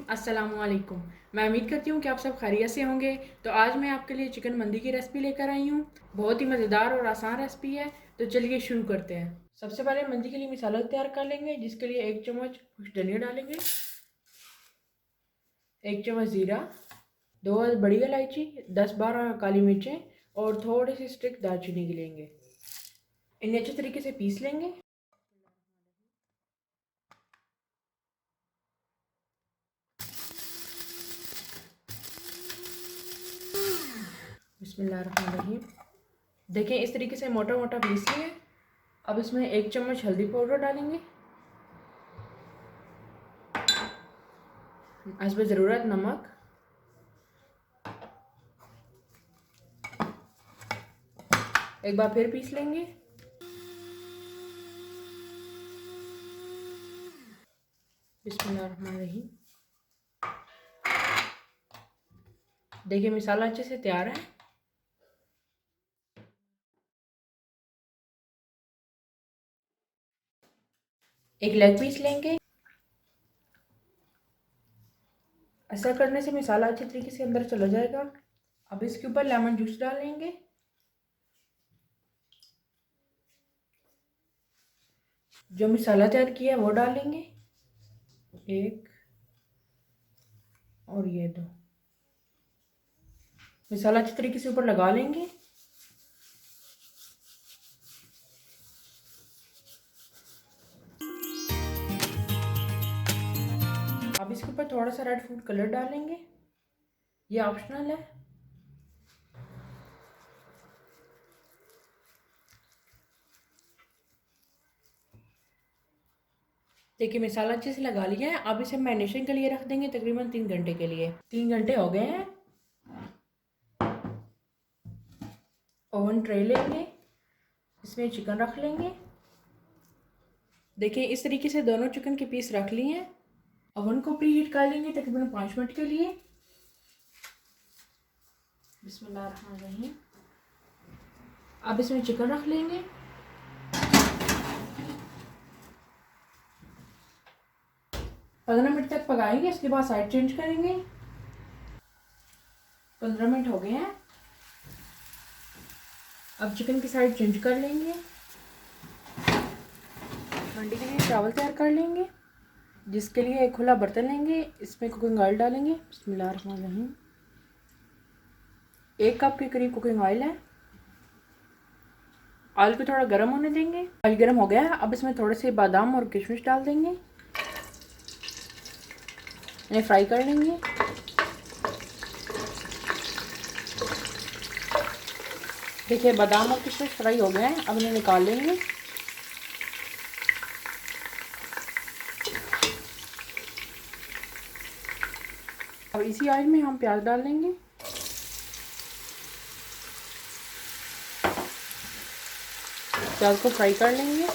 अस्सलामुअलैकुम। मैं उम्मीद करती हूँ कि आप सब खैरियत से होंगे। तो आज मैं आपके लिए चिकन मंदी की रेसिपी लेकर आई हूँ। बहुत ही मज़ेदार और आसान रेसिपी है। तो चलिए शुरू करते हैं। सबसे पहले मंदी के लिए मसाला तैयार कर लेंगे, जिसके लिए 1 चम्मच धनिया डालेंगे, 1 चम्मच ज़ीरा, 2 बड़ी इलायची, 10-12 काली मिर्चें और थोड़ी सी स्टिक दालचीनी की लेंगे। इन्हें अच्छे तरीके से पीस लेंगे। बिस्मिल्लाहिर्रहमानिर्रहीम। देखें, इस तरीके से मोटा मोटा पीस लिया। अब इसमें 1 चम्मच हल्दी पाउडर डालेंगे, हस्ब ज़रूरत नमक, एक बार फिर पीस लेंगे। बिस्मिल्लाहिर्रहमानिर्रहीम। देखिए, मसाला अच्छे से तैयार है। एक लेग पीस लेंगे। ऐसा करने से मसाला अच्छे तरीके से अंदर चला जाएगा। अब इसके ऊपर लेमन जूस डालेंगे। जो मसाला तैयार किया है वो डालेंगे, एक और ये 2। मसाला अच्छे तरीके से ऊपर लगा लेंगे। अब इसके ऊपर थोड़ा सा रेड फूड कलर डालेंगे, ये ऑप्शनल है। देखिए, मसाला अच्छे से लगा लिया है। अब इसे मैरिनेशन के लिए रख देंगे तकरीबन 3 घंटे के लिए। 3 घंटे हो गए हैं। ओवन ट्रे लेंगे, इसमें चिकन रख लेंगे। देखिए, इस तरीके से दोनों चिकन के पीस रख लिए हैं। ओवन को प्री हीट कर लेंगे तकरीबन 5 मिनट के लिए। बिस्मिल्लाहिर्रहमानिर्रहीम। अब इसमें चिकन रख लेंगे। पंद्रह मिनट तक पकाएंगे, इसके बाद साइड चेंज करेंगे। 15 मिनट हो गए हैं। अब चिकन की साइड चेंज कर लेंगे। मंडी के लिए चावल तैयार कर लेंगे, जिसके लिए एक खुला बर्तन लेंगे। इसमें कुकिंग ऑयल डालेंगे। बिस्मिल्लाहिर्रहमानिर्रहीम। 1 कप के करीब कुकिंग ऑयल है। ऑयल को थोड़ा गर्म होने देंगे। ऑयल गर्म हो गया है। अब इसमें थोड़े से बादाम और किशमिश डाल देंगे, इन्हें फ्राई कर लेंगे। देखिए, बादाम और किशमिश फ्राई हो गए हैं। अब इन्हें निकाल लेंगे। अब इसी ऑयल में हम प्याज डाल देंगे। प्याज को फ्राई कर लेंगे।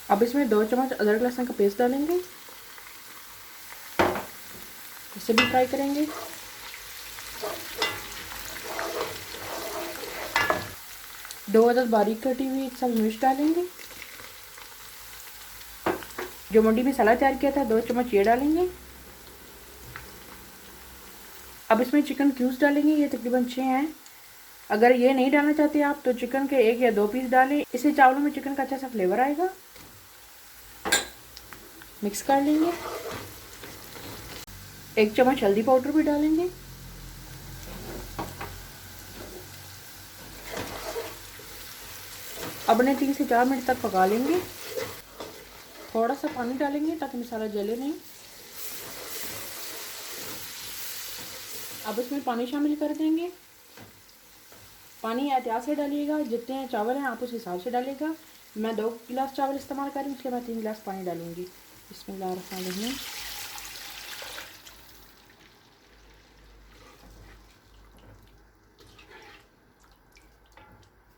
अब इसमें 2 चम्मच अदरक लहसुन का पेस्ट डालेंगे, इसे भी फ्राई करेंगे। 2 अदद बारीक कटी हुई सब्ज़ मिर्च डालेंगे। जो मंडी में मसाला तैयार किया था 2 चम्मच ये डालेंगे। अब इसमें चिकन क्यूब्स डालेंगे, ये तकरीबन 6 हैं। अगर ये नहीं डालना चाहते आप तो चिकन के 1 या 2 पीस डालें, इससे चावलों में चिकन का अच्छा सा फ्लेवर आएगा। मिक्स कर लेंगे। 1 चम्मच हल्दी पाउडर भी डालेंगे। अब इन्हें 3 से 4 मिनट तक पका लेंगे। थोड़ा सा पानी डालेंगे ताकि मसाला जले नहीं। अब इसमें पानी शामिल कर देंगे। पानी एहतियात से डालिएगा, जितने चावल हैं आप उस हिसाब से डालिएगा। मैं 2 गिलास चावल इस्तेमाल कर रही हूँ, इसलिए मैं 3 गिलास पानी डालूँगी। बिस्मिल्लाहिर्रहमानिर्रहीम।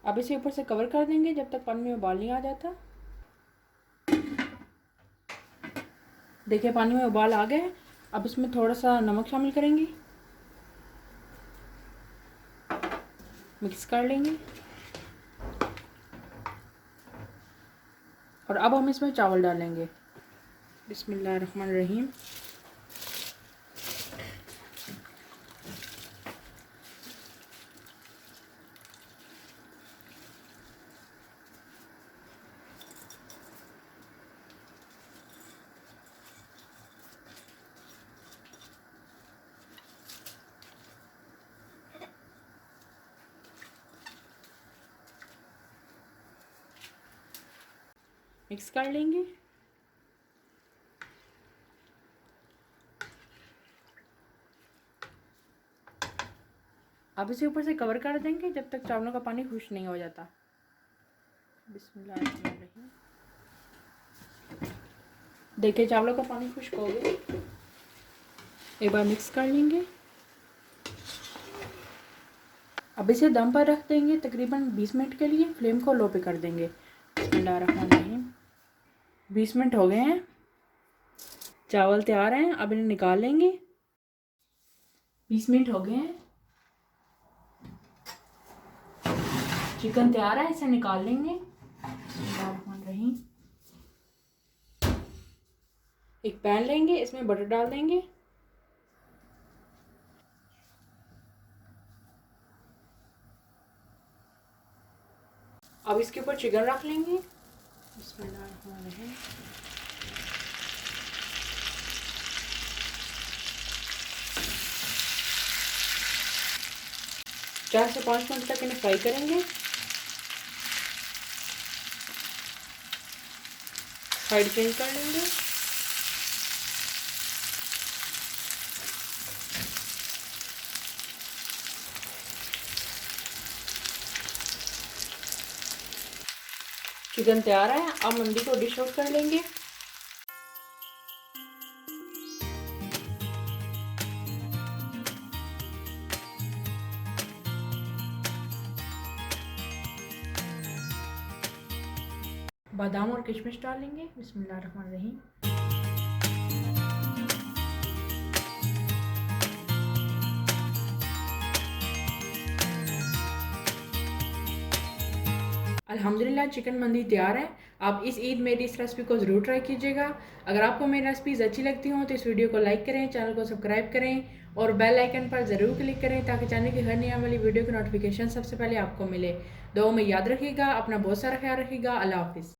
अब इसे ऊपर से कवर कर देंगे जब तक पानी में उबाल नहीं आ जाता। देखिए, पानी में उबाल आ गए। अब इसमें थोड़ा सा नमक शामिल करेंगे। मिक्स कर लेंगे। और अब हम इसमें चावल डालेंगे। बिस्मिल्लाहिर्रहमानिर्रहीम। मिक्स कर लेंगे। अब इसे ऊपर से कवर कर देंगे जब तक चावलों का पानी खुश्क नहीं हो जाता। बिस्मिल्लाहिर्रहमानिर्रहीम। देखिए चावलों का पानी खुश्क हो गया। एक बार मिक्स कर लेंगे। अब इसे दम पर रख देंगे तकरीबन 20 मिनट के लिए। फ्लेम को लो पे कर देंगे। बिस्मिल्लाहिर्रहमानिर्रहीम। 20 मिनट हो गए हैं। चावल तैयार हैं। अब इन्हें निकाल लेंगे। 20 मिनट हो गए हैं। चिकन तैयार है, इसे निकाल लेंगे। बिस्मिल्लाहिर्रहमानिर्रहीम। एक पैन लेंगे, इसमें बटर डाल देंगे। अब इसके ऊपर चिकन रख लेंगे। बिस्मिल्लाहिर्रहमानिर्रहीम। चार से 5 मिनट तक इन्हें फ्राई करेंगे। साइड चेंज कर लेंगे। चिकन तैयार है। अब मंदी को डिश आउट कर लेंगे। बादाम और किशमिश डाल लेंगे। बिस्मिल्लाहिर्रहमानिर्रहीम। अल्हम्दुलिल्लाह चिकन मंदी तैयार है। आप इस ईद मेरी इस रेसिपी को ज़रूर ट्राई कीजिएगा। अगर आपको मेरी रेसिपीज़ अच्छी लगती हों तो इस वीडियो को लाइक करें, चैनल को सब्सक्राइब करें और बेल आइकन पर ज़रूर क्लिक करें ताकि चैनल की हर नई आने वाली वीडियो की नोटिफिकेशन सबसे पहले आपको मिले। दुआ में याद रखिएगा। अपना बहुत सारा ख्याल रखिएगा। अल्लाह हाफिज़।